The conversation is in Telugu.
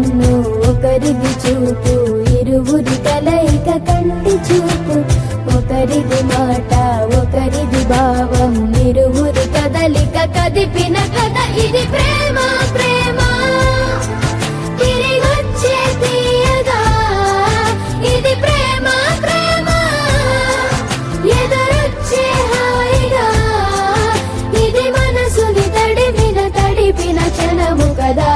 కన్ను ఒకరిది చూపు, ఇరువురి కలయిక కంటి చూపు. ఒకరిది మాట ఒకరిది భావం, ఇరువురి కదలిక కదిపిన కథ ఇది ప్రేమ. ప్రేమ తిరిగొచ్చే తీయగా ఇది ప్రేమ. ప్రేమ ఎదురొచ్చే హాయిగా ఇది మనసుని తడిపిన క్షణము కదా.